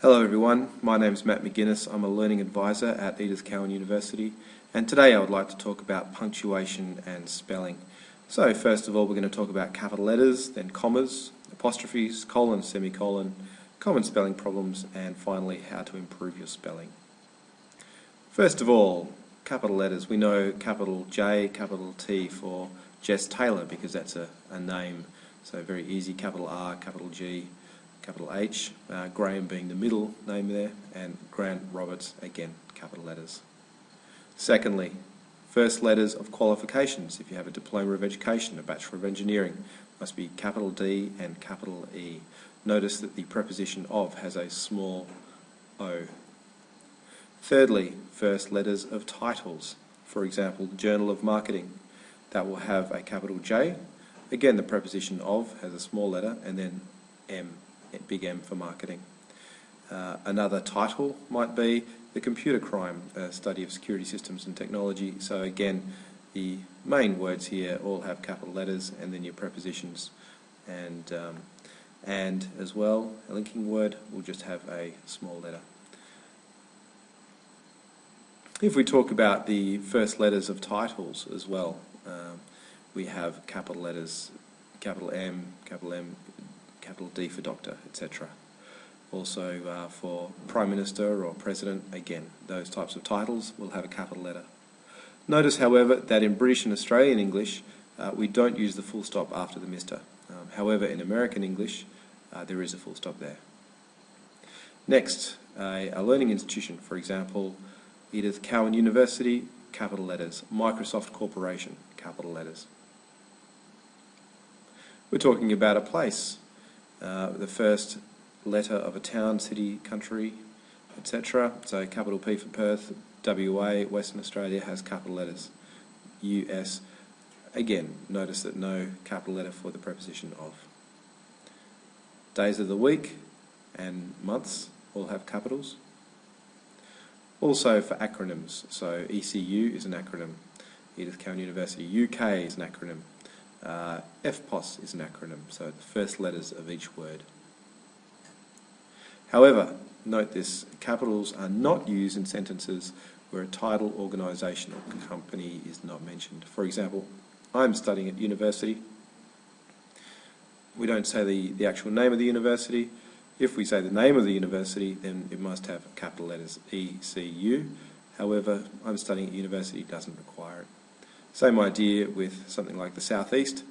Hello everyone, my name is Matt McGuinness. I'm a Learning Advisor at Edith Cowan University, and today I would like to talk about punctuation and spelling. So first of all, we're going to talk about capital letters, then commas, apostrophes, colon, semicolon, common spelling problems, and finally how to improve your spelling. First of all, capital letters. We know capital J, capital T for Jess Taylor because that's a name, so very easy. Capital R, capital G, capital H, Graham being the middle name there, and Grant Roberts, again, capital letters. Secondly, first letters of qualifications. If you have a Diploma of Education, a Bachelor of Engineering, must be capital D and capital E. Notice that the preposition of has a small O. Thirdly, first letters of titles. For example, Journal of Marketing. That will have a capital J. Again, the preposition of has a small letter, and then M. Big M for marketing. Another title might be The Computer Crime, a study of security systems and technology. So again, the main words here all have capital letters, and then your prepositions and as well, a linking word will just have a small letter. If we talk about the first letters of titles as well, we have capital letters, capital M, capital D for doctor, etc. Also for Prime Minister or President, again, those types of titles will have a capital letter. Notice, however, that in British and Australian English, we don't use the full stop after the Mr. However, in American English, there is a full stop there. Next, a learning institution, for example, Edith Cowan University, capital letters. Microsoft Corporation, capital letters. We're talking about a place. The first letter of a town, city, country, etc. So capital P for Perth, WA, Western Australia has capital letters. US, again, notice that no capital letter for the preposition of. Days of the week and months all have capitals. Also for acronyms, so ECU is an acronym. Edith Cowan University, UK is an acronym. FPOS is an acronym, so the first letters of each word. However, note this, capitals are not used in sentences where a title, organisation or company is not mentioned. For example, I'm studying at university. We don't say the actual name of the university. If we say the name of the university, then it must have capital letters ECU. However, I'm studying at university doesn't require it. Same idea with something like the Southeast.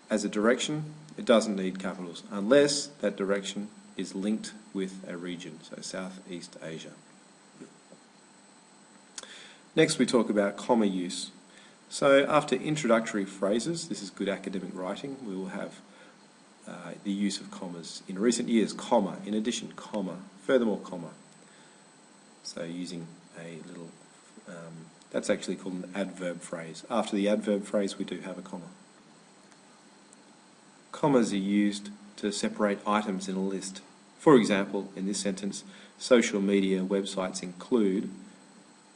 As a direction, it doesn't need capitals unless that direction is linked with a region, so Southeast Asia. Next we talk about comma use. So after introductory phrases, this is good academic writing, we will have the use of commas. In recent years, comma, in addition, comma, furthermore, comma. So using a little that's actually called an adverb phrase. After the adverb phrase, we do have a comma. Commas are used to separate items in a list. For example, in this sentence, social media websites include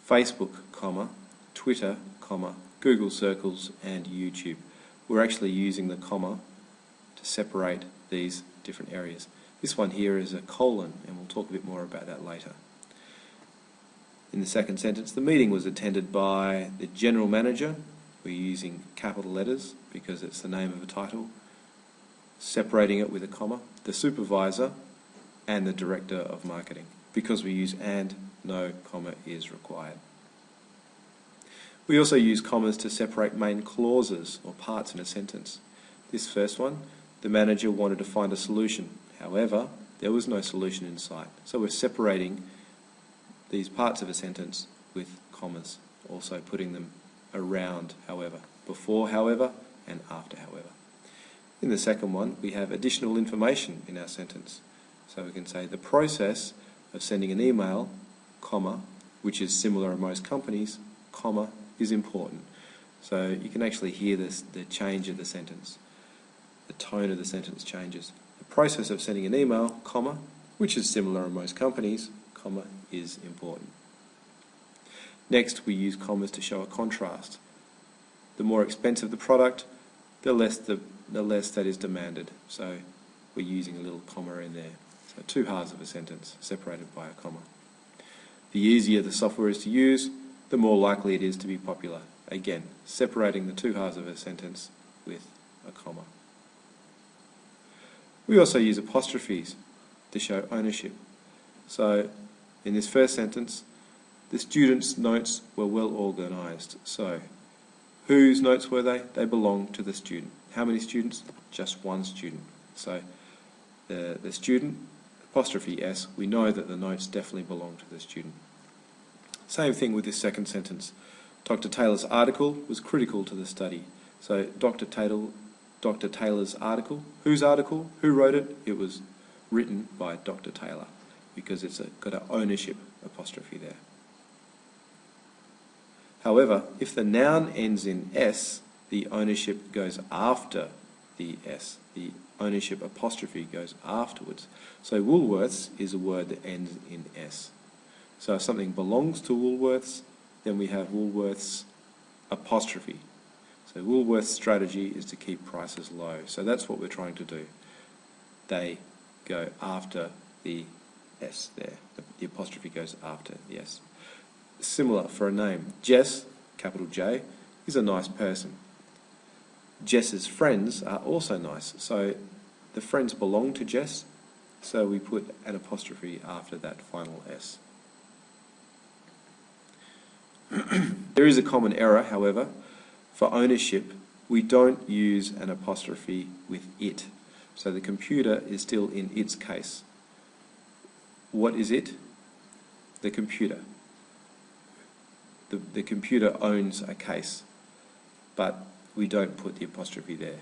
Facebook, comma, Twitter, comma, Google Circles, and YouTube. We're actually using the comma to separate these different areas. This one here is a colon, and we'll talk a bit more about that later. In the second sentence, the meeting was attended by the general manager. We're using capital letters because it's the name of a title, separating it with a comma, the supervisor, and the director of marketing. Because we use and, no comma is required. We also use commas to separate main clauses or parts in a sentence. This first one, the manager wanted to find a solution. However, there was no solution in sight. So we're separating these parts of a sentence with commas, also putting them around however, before however, and after however. In the second one, we have additional information in our sentence. So we can say the process of sending an email, comma, which is similar in most companies, comma, is important. So you can actually hear the change of the sentence. The tone of the sentence changes. The process of sending an email, comma, which is similar in most companies, comma, is important. Next, we use commas to show a contrast. The more expensive the product, the less that is demanded. So we're using a little comma in there. So two halves of a sentence separated by a comma. The easier the software is to use, the more likely it is to be popular. Again, separating the two halves of a sentence with a comma. We also use apostrophes to show ownership. So in this first sentence, the students' notes were well organised. So whose notes were they? They belonged to the student. How many students? Just one student. So the student, apostrophe S, we know that the notes definitely belong to the student. Same thing with this second sentence. Dr. Taylor's article was critical to the study. So Dr. Taylor's article. Whose article? Who wrote it? It was written by Dr. Taylor, because it's got an ownership apostrophe there. However, if the noun ends in S, the ownership goes after the S. The ownership apostrophe goes afterwards. So Woolworths is a word that ends in S. So if something belongs to Woolworths, then we have Woolworths apostrophe. So Woolworths' strategy is to keep prices low. So that's what we're trying to do. They go after the S there. The apostrophe goes after the S. Similar for a name. Jess, capital J, is a nice person. Jess's friends are also nice. So the friends belong to Jess, so we put an apostrophe after that final S. There is a common error, however. For ownership, we don't use an apostrophe with it. So the computer is still in its case. What is it? The computer. The computer owns a case, but we don't put the apostrophe there.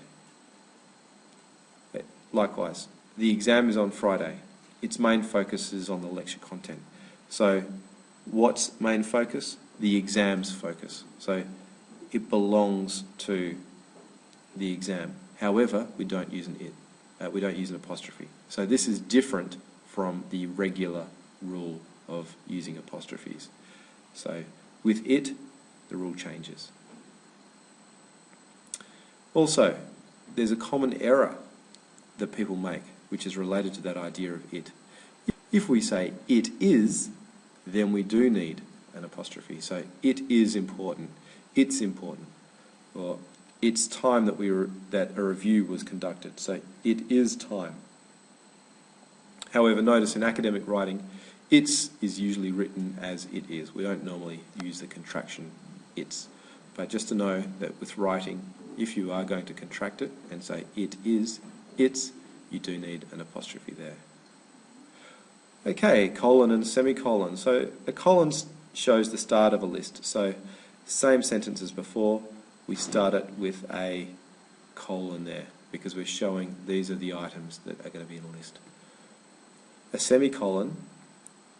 Likewise, the exam is on Friday. Its main focus is on the lecture content. So what's main focus? The exam's focus. So it belongs to the exam. However, we don't use an it. We don't use an apostrophe. So this is different from the regular rule of using apostrophes. So with it, the rule changes. Also, there's a common error that people make, which is related to that idea of it. If we say it is, then we do need an apostrophe. So it is important. It's important. Or it's time that a review was conducted. So it is time. However, notice in academic writing, it's is usually written as it is. We don't normally use the contraction it's. But just to know that with writing, if you are going to contract it and say it is, it's, you do need an apostrophe there. Okay, colon and semicolon. So a colon shows the start of a list. So same sentence as before, we start it with a colon there because we're showing these are the items that are going to be in a list. A semicolon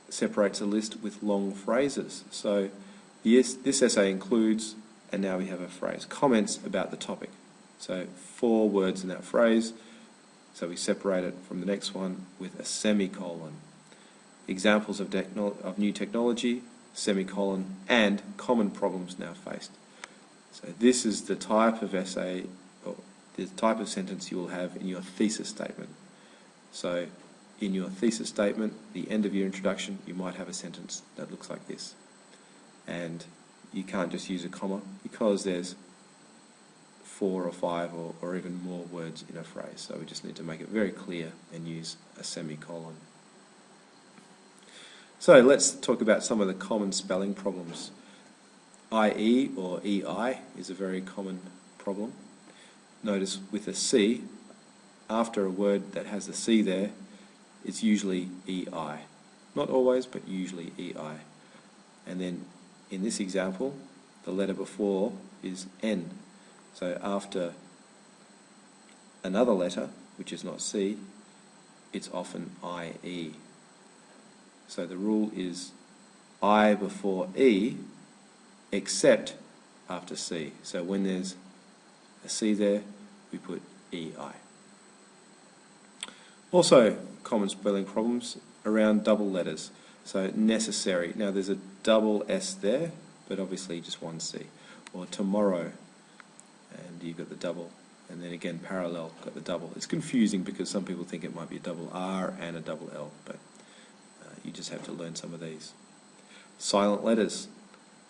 separates a list with long phrases. So this essay includes, and now we have a phrase, comments about the topic. So 4 words in that phrase, so we separate it from the next one with a semicolon. Examples of new technology, semicolon, and common problems now faced. So this is the type of essay, or the type of sentence you will have in your thesis statement. So in your thesis statement, the end of your introduction, you might have a sentence that looks like this. And you can't just use a comma because there's 4 or 5 or even more words in a phrase. So we just need to make it very clear and use a semicolon. So let's talk about some of the common spelling problems. IE or EI is a very common problem. Notice with a C, after a word that has the C there, it's usually EI. Not always, but usually EI. And then in this example, the letter before is N. So after another letter, which is not C, it's often IE. So the rule is I before E, except after C. So when there's a C there, we put EI. Also, common spelling problems around double letters. So necessary. Now there's a double S there, but obviously just one C. Or tomorrow, and you've got the double and then again parallel, got the double. It's confusing because some people think it might be a double R and a double L, but you just have to learn some of these. Silent letters,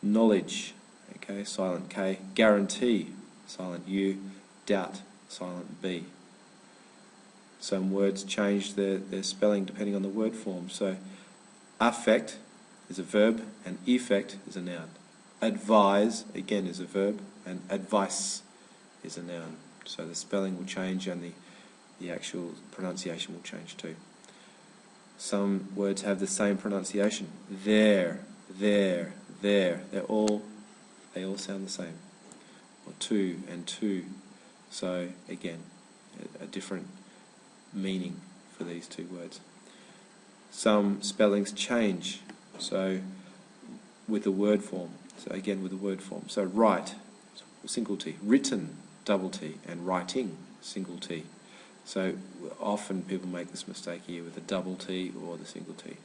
knowledge, okay, silent K, guarantee, silent U, doubt, silent B. Some words change their spelling depending on the word form. So affect is a verb and effect is a noun. Advise, again, is a verb, and advice is a noun. So the spelling will change and the actual pronunciation will change too. Some words have the same pronunciation. There. They all sound the same. Or to and two. So again, a different meaning for these two words. Some spellings change. So with the word form. So again with the word form. So write, single T. Written, double T. And writing, single T. So often people make this mistake here with the double T or the single T.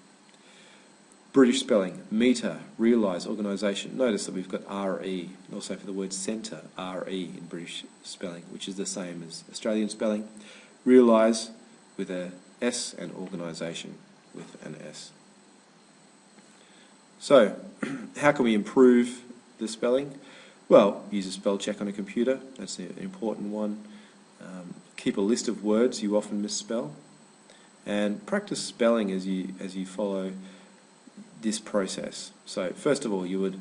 British spelling, meter, realise, organisation. Notice that we've got RE, and also for the word centre, RE in British spelling, which is the same as Australian spelling. Realise with a S and organisation with an S. So, how can we improve the spelling? Well, use a spell check on a computer. That's an important one. Keep a list of words you often misspell, and practice spelling as you follow this process. So first of all, you would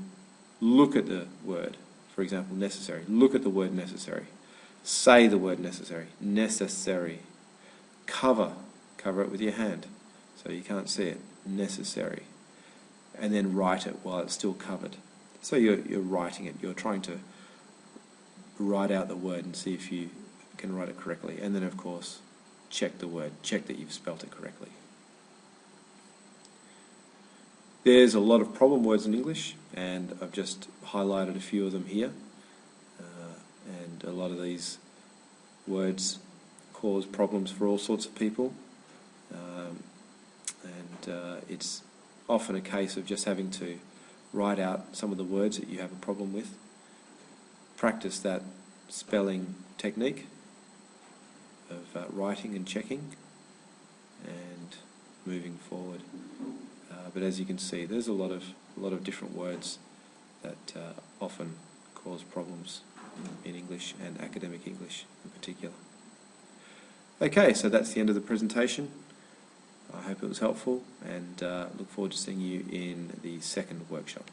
look at the word. For example, necessary. Look at the word necessary. Say the word necessary. Necessary. Cover it with your hand so you can't see it. Necessary. And then write it while it's still covered. So you're writing it. You're trying to write out the word and see if you can write it correctly. And then, of course, check the word. Check that you've spelt it correctly. There's a lot of problem words in English, and I've just highlighted a few of them here. And a lot of these words cause problems for all sorts of people. It's often a case of just having to write out some of the words that you have a problem with. Practice that spelling technique of writing and checking and moving forward. But as you can see, there's a lot of different words that often cause problems in English and academic English in particular. Okay, so that's the end of the presentation. I hope it was helpful, and look forward to seeing you in the second workshop.